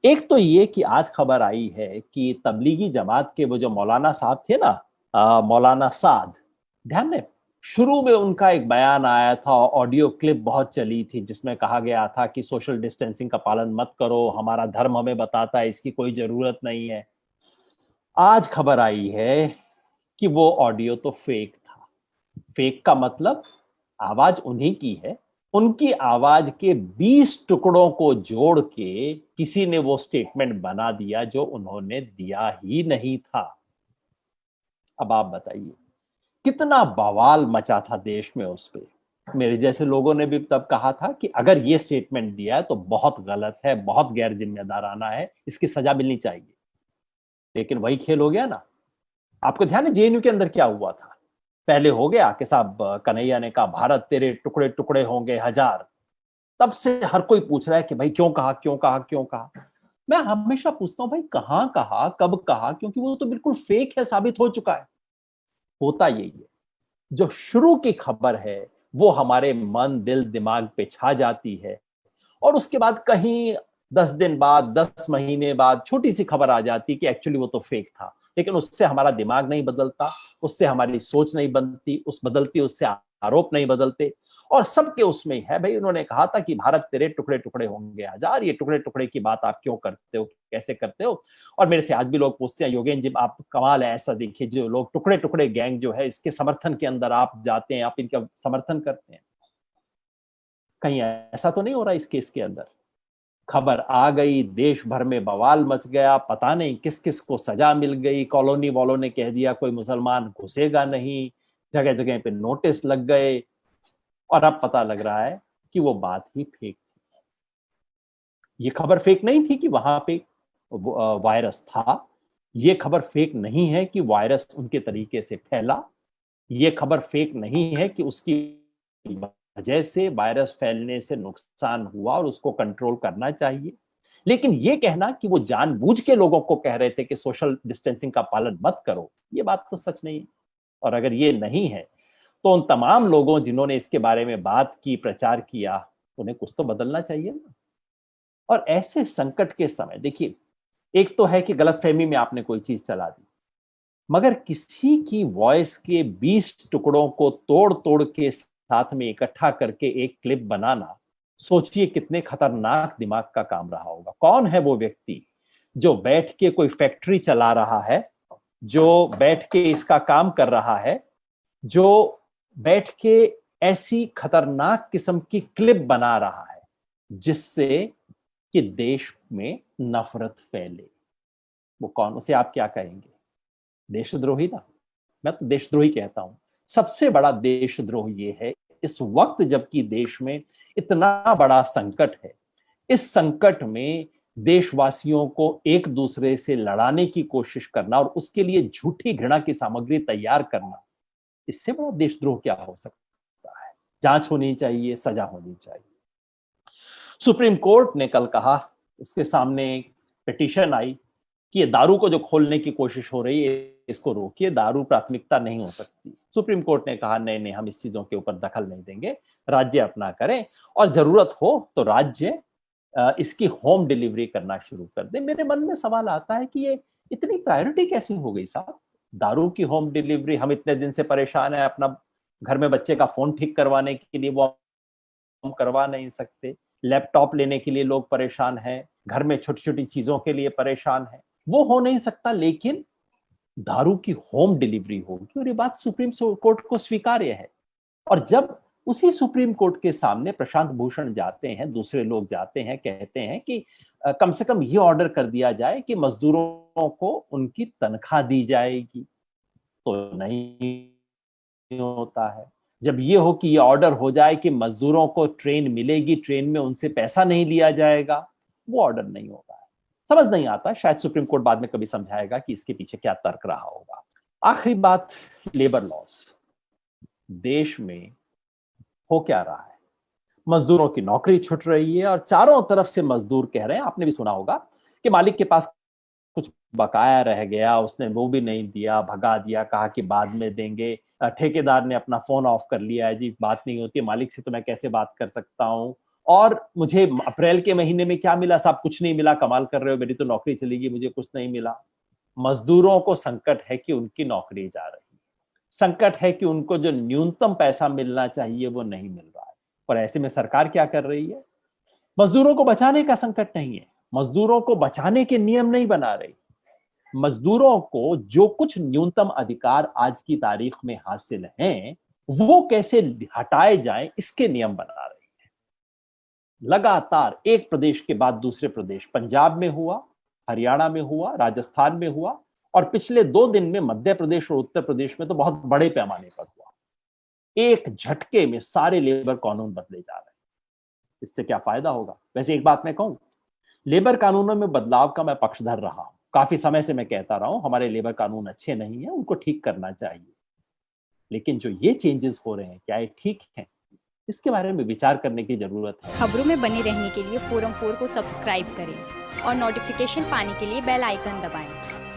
एक तो ये कि आज खबर आई है कि तबलीगी जमात के वो जो मौलाना साहब थे ना, मौलाना साद, ध्यान है, शुरू में उनका एक बयान आया था, ऑडियो क्लिप बहुत चली थी जिसमें कहा गया था कि सोशल डिस्टेंसिंग का पालन मत करो, हमारा धर्म हमें बताता है, इसकी कोई जरूरत नहीं है। आज खबर आई है कि वो ऑडियो तो फेक था। फेक का मतलब आवाज उन्हीं की है, उनकी आवाज के 20 टुकड़ों को जोड़ के किसी ने वो स्टेटमेंट बना दिया जो उन्होंने दिया ही नहीं था। अब आप बताइए कितना बवाल मचा था देश में उस पे। मेरे जैसे लोगों ने भी तब कहा था कि अगर ये स्टेटमेंट दिया है तो बहुत गलत है, बहुत गैर जिम्मेदाराना है, इसकी सजा मिलनी चाहिए। लेकिन वही खेल हो गया ना। आपको ध्यान है जेएनयू के अंदर क्या हुआ था? पहले हो गया कि साहब कन्हैया ने कहा भारत तेरे टुकड़े टुकड़े होंगे हजार। तब से हर कोई पूछ रहा है कि भाई क्यों कहा, क्यों कहा, क्यों कहा। मैं हमेशा पूछता हूं भाई कहां कहा, कब कहा, क्योंकि वो तो बिल्कुल फेक है, साबित हो चुका है। होता यही है, जो शुरू की खबर है वो हमारे मन दिल दिमाग पे छा जाती है, और उसके बाद कहीं 10 दिन बाद, 10 महीने बाद छोटी सी खबर आ जाती कि एक्चुअली वो तो फेक था। लेकिन उससे हमारा दिमाग नहीं बदलता, उससे हमारी सोच नहीं बनती, उससे आरोप नहीं बदलते। और सबके उसमें ही है भाई, उन्होंने कहा था कि भारत तेरे टुकड़े टुकड़े होंगे हजार, ये टुकड़े टुकड़े की बात आप क्यों करते हो, कैसे करते हो। और मेरे से आज भी लोग पूछते हैं योगेंद्र जी आप कमाल है, ऐसा देखिए जो लोग टुकड़े टुकड़े गैंग जो है इसके समर्थन के अंदर आप जाते हैं, आप इनका समर्थन करते हैं। कहीं ऐसा तो नहीं हो रहा इस केस के अंदर? खबर आ गई, देश भर में बवाल मच गया, पता नहीं किस किस को सजा मिल गई, कॉलोनी वालों ने कह दिया कोई मुसलमान घुसेगा नहीं, जगह जगह पे नोटिस लग गए, और अब पता लग रहा है कि वो बात ही फेक थी। ये खबर फेक नहीं थी कि वहां पे वायरस था, ये खबर फेक नहीं है कि वायरस उनके तरीके से फैला, ये खबर फेक नहीं है कि उसकी वजह से वायरस फैलने से नुकसान हुआ और उसको कंट्रोल करना चाहिए। लेकिन ये कहना कि वो जानबूझ के लोगों को कह रहे थे कि सोशल डिस्टेंसिंग का पालन मत करो, ये बात तो सच नहीं है। और अगर ये नहीं है तो उन तमाम लोगों जिन्होंने इसके बारे में बात की, प्रचार किया, उन्हें कुछ तो बदलना चाहिए ना। और ऐसे संकट के समय देखिए, एक तो है कि गलतफहमी में आपने कोई चीज चला दी, मगर किसी की वॉइस के 20 टुकड़ों को तोड़ तोड़ के साथ में इकट्ठा करके एक क्लिप बनाना, सोचिए कितने खतरनाक दिमाग का काम रहा होगा। कौन है वो व्यक्ति जो बैठ के कोई फैक्ट्री चला रहा है, जो बैठ के इसका काम कर रहा है, जो बैठ के ऐसी खतरनाक किस्म की क्लिप बना रहा है जिससे कि देश में नफरत फैले। वो कौन, उसे आप क्या कहेंगे? देशद्रोही ना। मैं तो देशद्रोही कहता हूं। सबसे बड़ा देशद्रोह ये है इस वक्त जबकि देश में इतना बड़ा संकट है, इस संकट में देशवासियों को एक दूसरे से लड़ाने की कोशिश करना और उसके लिए झूठी घृणा की सामग्री तैयार करना, इससे बड़ा देशद्रोह क्या हो सकता है? जांच होनी चाहिए, सजा होनी चाहिए। सुप्रीम कोर्ट ने कल कहा, उसके सामने एक पिटीशन आई कि ये दारू को जो खोलने की कोशिश हो रही है इसको रोकिए, दारू प्राथमिकता नहीं हो सकती। सुप्रीम कोर्ट ने कहा नहीं नहीं, हम इस चीजों के ऊपर दखल नहीं देंगे, राज्य अपना करें, और जरूरत हो तो राज्य इसकी होम डिलीवरी करना शुरू कर दे। मेरे मन में सवाल आता है कि ये इतनी प्रायोरिटी कैसे हो गई साहब? दारू की होम डिलीवरी, हम इतने दिन से परेशान है, अपना घर में बच्चे का फोन ठीक करवाने के लिए वो हम करवा नहीं सकते, लैपटॉप लेने के लिए लोग परेशान हैं, घर में छोटी छोटी चीजों के लिए परेशान है, वो हो नहीं सकता। लेकिन दारू की होम डिलीवरी होगी, और ये बात सुप्रीम कोर्ट को स्वीकार्य है। और जब उसी सुप्रीम कोर्ट के सामने प्रशांत भूषण जाते हैं, दूसरे लोग जाते हैं, कहते हैं कि कम से कम ये ऑर्डर कर दिया जाए कि मजदूरों को उनकी तनख्वाह दी जाएगी, तो नहीं होता है। जब ये हो कि ये ऑर्डर हो जाए कि मजदूरों को ट्रेन मिलेगी, ट्रेन में उनसे पैसा नहीं लिया जाएगा, वो ऑर्डर नहीं होता है। समझ नहीं आता, शायद सुप्रीम कोर्ट बाद में कभी समझाएगा कि इसके पीछे क्या तर्क रहा होगा। आखिरी बात, लेबर लॉस। देश में हो क्या रहा है? मजदूरों की नौकरी छूट रही है और चारों तरफ से मजदूर कह रहे हैं, आपने भी सुना होगा कि मालिक के पास कुछ बकाया रह गया, उसने वो भी नहीं दिया, भगा दिया, कहा कि बाद में देंगे। ठेकेदार ने अपना फोन ऑफ कर लिया है, जी बात नहीं होती, मालिक से तो मैं कैसे बात कर सकता हूँ। और मुझे अप्रैल के महीने में क्या मिला? साहब कुछ नहीं मिला, कमाल कर रहे हो, मेरी तो नौकरी चली गई, मुझे कुछ नहीं मिला। मजदूरों को संकट है कि उनकी नौकरी जा रही है, संकट है कि उनको जो न्यूनतम पैसा मिलना चाहिए वो नहीं मिल रहा है। और ऐसे में सरकार क्या कर रही है? मजदूरों को बचाने का संकट नहीं है, मजदूरों को बचाने के नियम नहीं बना रही, मजदूरों को जो कुछ न्यूनतम अधिकार आज की तारीख में हासिल हैं वो कैसे हटाए जाएं इसके नियम बना रही है। लगातार एक प्रदेश के बाद दूसरे प्रदेश, पंजाब में हुआ, हरियाणा में हुआ, राजस्थान में हुआ, और पिछले 2 दिन में मध्य प्रदेश और उत्तर प्रदेश में तो बहुत बड़े पैमाने पर हुआ। एक झटके में सारे लेबर कानून बदले जा रहे हैं। इससे क्या फायदा होगा? वैसे एक बात मैं कहूं, लेबर कानूनों में बदलाव का मैं पक्षधर रहा हूं, काफी समय से मैं कहता रहा हूं हमारे लेबर कानून अच्छे नहीं है, उनको ठीक करना चाहिए। लेकिन जो ये चेंजेस हो रहे हैं, क्या ये ठीक है? इसके बारे में विचार करने की जरूरत है। खबरों में बने रहने के लिए फोरम 4 को सब्सक्राइब करें और नोटिफिकेशन पाने के लिए बेल आइकन दबाएं।